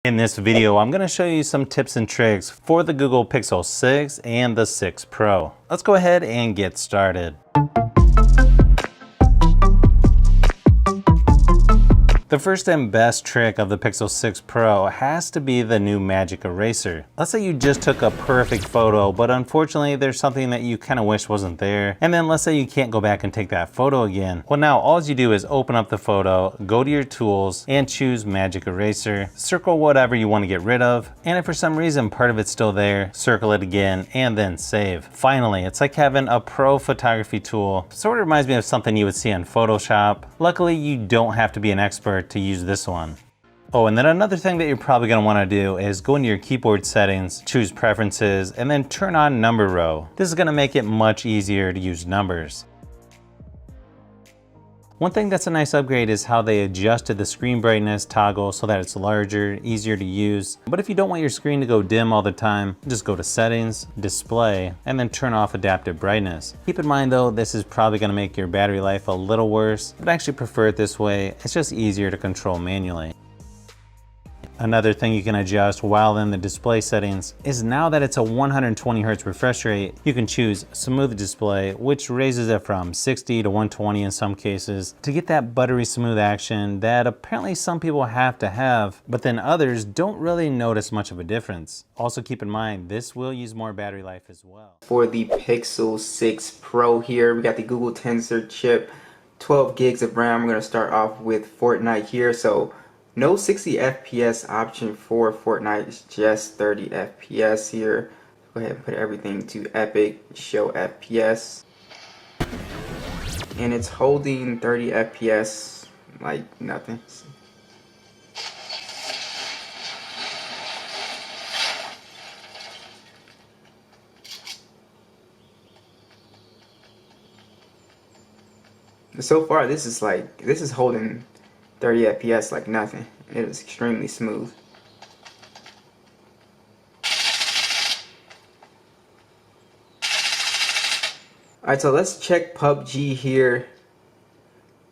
In this video, I'm going to show you some tips and tricks for the Google Pixel 6 and the 6 Pro. Let's go ahead and get started. The first and best trick of the Pixel 6 Pro has to be the new Magic Eraser. Let's say you just took a perfect photo, but unfortunately there's something that you kind of wish wasn't there. And then let's say you can't go back and take that photo again. Well, now all you do is open up the photo, go to your tools, and choose Magic Eraser. Circle whatever you want to get rid of. And if for some reason part of it's still there, circle it again, and then save. Finally, it's like having a pro photography tool. Sort of reminds me of something you would see on Photoshop. Luckily, you don't have to be an expert to use this one. Oh, and then another thing that you're probably going to want to do is go into your keyboard settings, choose preferences, and then turn on number row. This is going to make it much easier to use numbers. One thing that's a nice upgrade is how they adjusted the screen brightness toggle so that it's larger, easier to use. But if you don't want your screen to go dim all the time, just go to settings, display, and then turn off adaptive brightness. Keep in mind though, this is probably going to make your battery life a little worse, but I actually prefer it this way. It's just easier to control manually. Another thing you can adjust while in the display settings is now that it's a 120 Hz refresh rate, you can choose smooth display, which raises it from 60 to 120 in some cases to get that buttery smooth action that apparently some people have to have, but then others don't really notice much of a difference. Also keep in mind, this will use more battery life as well. For the Pixel 6 Pro here, we got the Google Tensor chip, 12 gigs of RAM. We're going to start off with Fortnite here. So no 60 FPS option for Fortnite, it's just 30 FPS here. Go ahead and put everything to epic, show FPS. And it's holding 30 FPS like nothing. So far this is holding 30 FPS like nothing. It is extremely smooth. Alright, so let's check PubG here.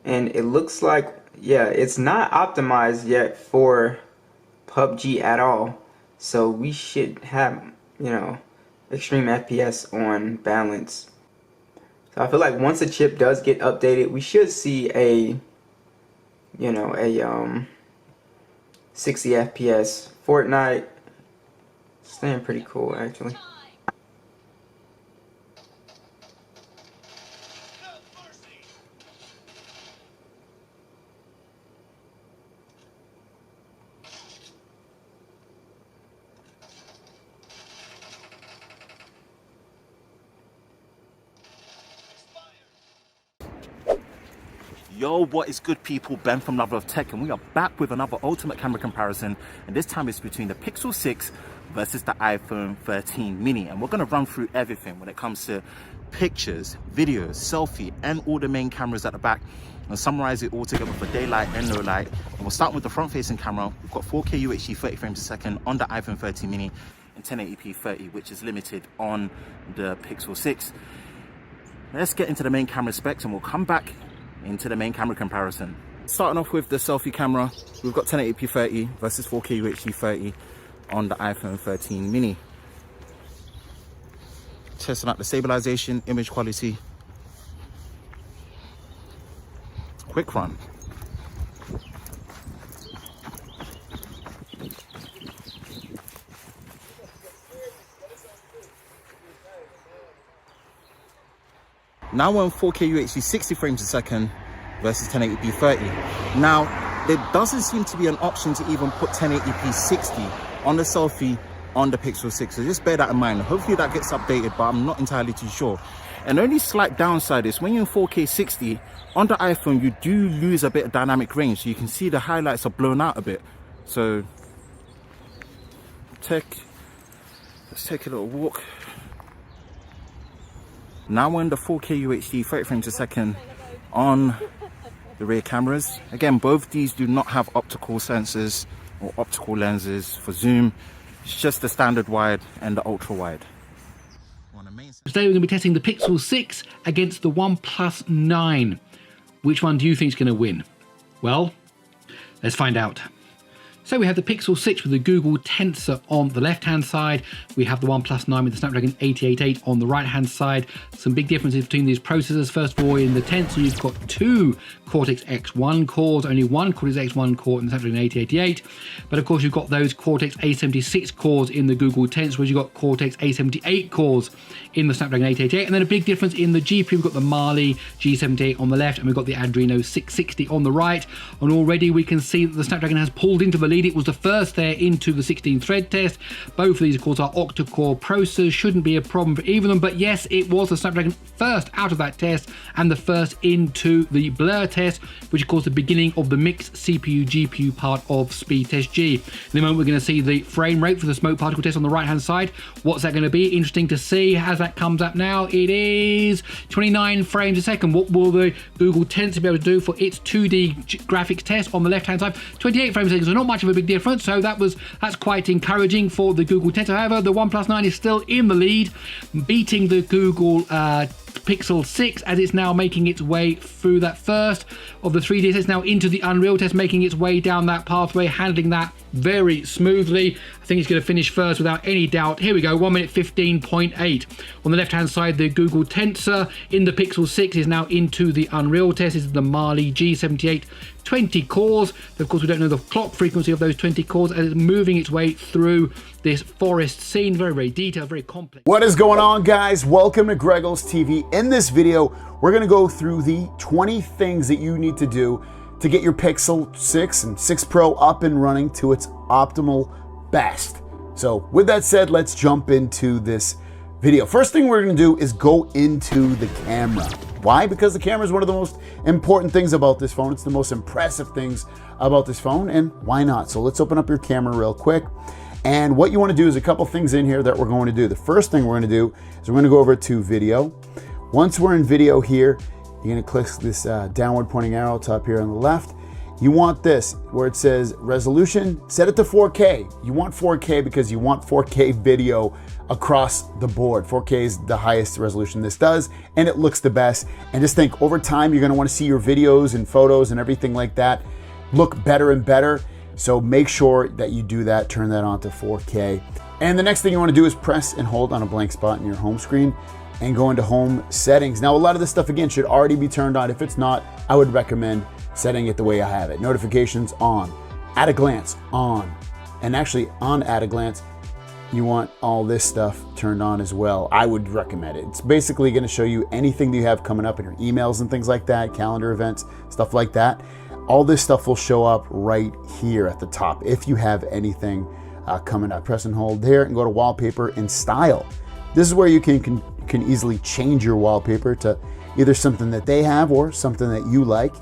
And it looks like, yeah, it's not optimized yet for PubG at all. So we should have, you know, extreme FPS on balance. So I feel like once the chip does get updated, we should see a 60 FPS. Fortnite staying pretty cool actually. Yo, what is good people? Ben from Lover of Tech, and we are back with another ultimate camera comparison, and this time it's between the Pixel 6 versus the iPhone 13 mini, and we're going to run through everything when it comes to pictures, videos, selfie, and all the main cameras at the back, and summarize it all together for daylight and low light. And we'll start with the front facing camera. We've got 4K UHD 30 frames a second on the iPhone 13 mini and 1080p 30, which is limited on the Pixel 6. Let's get into the main camera specs and we'll come back into the main camera comparison. Starting off with the selfie camera, we've got 1080p 30 versus 4K UHD 30 on the iPhone 13 mini. Testing out the stabilization, image quality. Quick run. Now we're on 4K UHD 60 frames a second versus 1080p 30. Now, there doesn't seem to be an option to even put 1080p 60 on the selfie on the Pixel 6, so just bear that in mind. Hopefully that gets updated, but I'm not entirely too sure. And only slight downside is when you're in 4K 60, on the iPhone you do lose a bit of dynamic range, so you can see the highlights are blown out a bit. So let's take a little walk. Now we're in the 4K UHD 30 frames a second on the rear cameras. Again, both these do not have optical sensors or optical lenses for zoom. It's just the standard wide and the ultra wide. Today we're going to be testing the Pixel 6 against the OnePlus 9. Which one do you think is going to win? Well, let's find out. So we have the Pixel 6 with the Google Tensor on the left-hand side. We have the OnePlus 9 with the Snapdragon 888 on the right-hand side. Some big differences between these processors. First of all, in the Tensor, you've got 2 Cortex-X1 cores, only 1 Cortex-X1 core in the Snapdragon 888. But of course, you've got those Cortex-A76 cores in the Google Tensor, whereas you've got Cortex-A78 cores in the Snapdragon 888. And then a big difference in the GPU, we've got the Mali G78 on the left, and we've got the Adreno 660 on the right. And already we can see that the Snapdragon has pulled into the lead. It was the first there into the 16-thread test. Both of these, of course, are octa-core processors. Shouldn't be a problem for either of them. But yes, it was the Snapdragon first out of that test and the first into the blur test, which of course the beginning of the mixed CPU-GPU part of speed test G. In the moment, we're going to see the frame rate for the smoke particle test on the right-hand side. What's that going to be? Interesting to see as that comes up now. It is 29 frames a second. What will the Google Tensor be able to do for its 2D graphics test on the left-hand side? 28 frames a second, so not much of a big difference. So that's quite encouraging for the Google Tensor. However, the OnePlus 9 is still in the lead, beating the Google Pixel 6 as it's now making its way through that first of the 3D tests, now into the Unreal test, making its way down that pathway, handling that very smoothly. I think it's going to finish first without any doubt. Here we go, 1 minute 15.8. On the left hand side, the Google Tensor in the Pixel 6 is now into the Unreal test. This is the Mali G78, 20 cores. Of course, we don't know the clock frequency of those 20 cores as it's moving its way through this forest scene. Very, very detailed, very complex. What is going on, guys? Welcome to Greggles TV. In this video, we're going to go through the 20 things that you need to do to get your Pixel 6 and 6 Pro up and running to its optimal best. So with that said, let's jump into this video. First thing we're going to do is go into the camera. Why? Because the camera is one of the most important things about this phone. It's the most impressive things about this phone, and why not? So let's open up your camera real quick. And what you want to do is a couple things in here that we're going to do. The first thing we're going to do is we're going to go over to video. Once we're in video here, you're going to click this downward pointing arrow top here on the left. You want this where it says resolution, set it to 4K. You want 4K because you want 4K video across the board. 4K is the highest resolution this does, and it looks the best. And just think, over time, you're going to want to see your videos and photos and everything like that look better and better. So make sure that you do that, turn that on to 4K. And the next thing you want to do is press and hold on a blank spot in your home screen and go into home settings. Now, a lot of this stuff, again, should already be turned on. If it's not, I would recommend setting it the way I have it. Notifications on, at a glance on, and actually on at a glance, you want all this stuff turned on as well. I would recommend it. It's basically going to show you anything that you have coming up in your emails and things like that, calendar events, stuff like that. All this stuff will show up right here at the top if you have anything coming up. Press and hold there and go to wallpaper and style. This is where you can easily change your wallpaper to either something that they have or something that you like.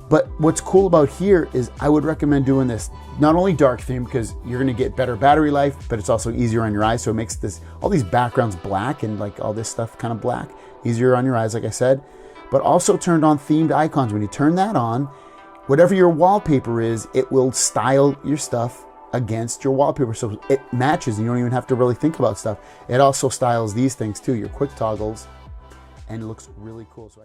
But what's cool about here is I would recommend doing this, not only dark theme because you're going to get better battery life, but it's also easier on your eyes. So it makes all these backgrounds black and like all this stuff kind of black, easier on your eyes, like I said. But also turned on themed icons. When you turn that on, whatever your wallpaper is, it will style your stuff against your wallpaper. So it matches and you don't even have to really think about stuff. It also styles these things too, your quick toggles, and it looks really cool. So